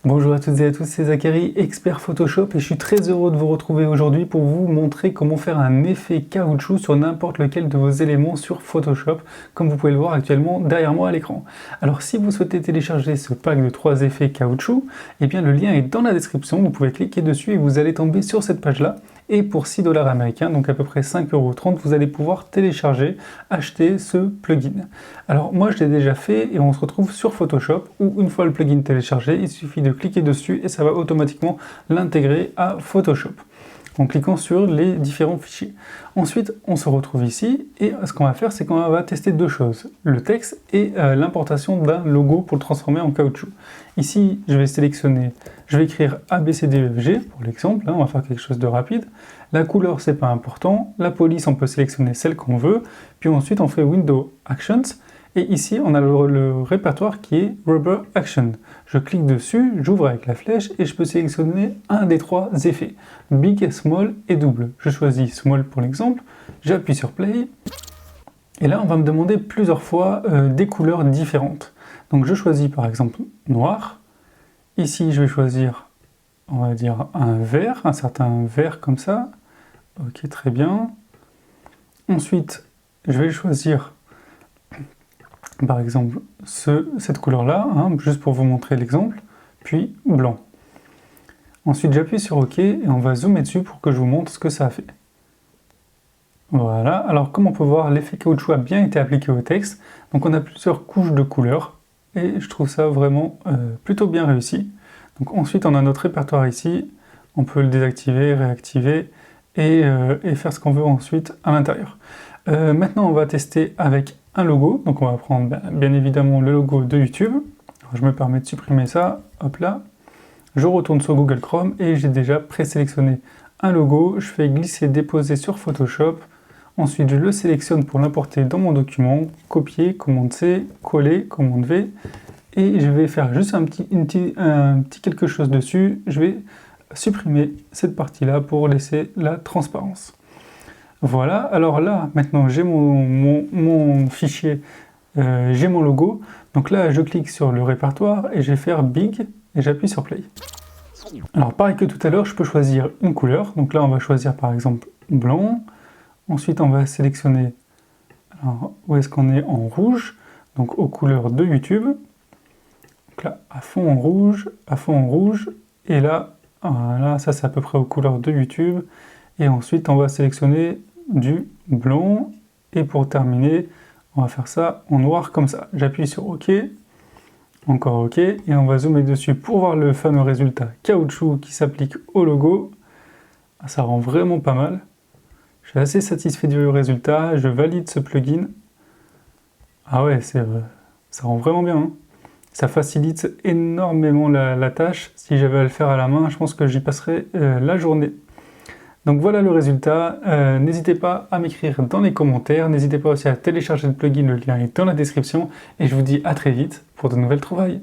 Bonjour à toutes et à tous, c'est Zachary, expert Photoshop et je suis très heureux de vous retrouver aujourd'hui pour vous montrer comment faire un effet caoutchouc sur n'importe lequel de vos éléments sur Photoshop, comme vous pouvez le voir actuellement derrière moi à l'écran. Alors si vous souhaitez télécharger ce pack de 3 effets caoutchouc, eh bien le lien est dans la description, vous pouvez cliquer dessus et vous allez tomber sur cette page-là. Et pour 6 $ américains, donc à peu près 5,30 €, vous allez pouvoir télécharger, acheter ce plugin. Alors moi je l'ai déjà fait et on se retrouve sur Photoshop où une fois le plugin téléchargé, il suffit de cliquer dessus et ça va automatiquement l'intégrer à Photoshop en cliquant sur les différents fichiers. Ensuite, on se retrouve ici et ce qu'on va faire, c'est qu'on va tester deux choses, le texte et l'importation d'un logo pour le transformer en caoutchouc. Ici, je vais écrire ABCDEFG pour l'exemple, on va faire quelque chose de rapide. La couleur, c'est pas important. La police, on peut sélectionner celle qu'on veut. Puis ensuite, on fait Window Actions. Et ici, on a le répertoire qui est Rubber Action. Je clique dessus, j'ouvre avec la flèche et je peux sélectionner un des 3 effets, Big, Small et Double. Je choisis Small pour l'exemple, j'appuie sur Play. Et là, on va me demander plusieurs fois des couleurs différentes. Donc je choisis par exemple noir. Ici, je vais choisir, on va dire, un vert, un certain vert comme ça. Ok, très bien. Ensuite, je vais choisir par exemple cette couleur-là, juste pour vous montrer l'exemple, puis blanc. Ensuite, j'appuie sur OK et on va zoomer dessus pour que je vous montre ce que ça a fait. Voilà, alors comme on peut voir, l'effet caoutchouc a bien été appliqué au texte, donc on a plusieurs couches de couleurs, et je trouve ça vraiment plutôt bien réussi. Donc ensuite, on a notre répertoire ici, on peut le désactiver, réactiver, et faire ce qu'on veut ensuite à l'intérieur. Maintenant, on va tester avec un logo, donc on va prendre bien évidemment le logo de YouTube. Alors, je me permets de supprimer ça, hop là. Je retourne sur Google Chrome et j'ai déjà présélectionné un logo. Je fais glisser, déposer sur Photoshop. Ensuite, je le sélectionne pour l'importer dans mon document, copier, commande C, coller, commande V. Et je vais faire juste un petit quelque chose dessus. Je vais supprimer cette partie-là pour laisser la transparence. Voilà, alors là, maintenant, j'ai mon fichier, j'ai mon logo. Donc là, je clique sur le répertoire et je vais faire Big et j'appuie sur Play. Alors pareil que tout à l'heure, je peux choisir une couleur. Donc là, on va choisir par exemple blanc. Ensuite, on va sélectionner, alors où est-ce qu'on est en rouge, donc aux couleurs de YouTube. Donc là, à fond en rouge. Et là, voilà, ça c'est à peu près aux couleurs de YouTube. Et ensuite, on va sélectionner du blanc. Et pour terminer, on va faire ça en noir comme ça. J'appuie sur OK, encore OK, et on va zoomer dessus pour voir le fameux résultat caoutchouc qui s'applique au logo. Ça rend vraiment pas mal. Je suis assez satisfait du résultat, je valide ce plugin. Ah ouais, ça rend vraiment bien. Ça facilite énormément la tâche. Si j'avais à le faire à la main, je pense que j'y passerais la journée. Donc voilà le résultat. N'hésitez pas à m'écrire dans les commentaires. N'hésitez pas aussi à télécharger le plugin, le lien est dans la description. Et je vous dis à très vite pour de nouvelles trouvailles.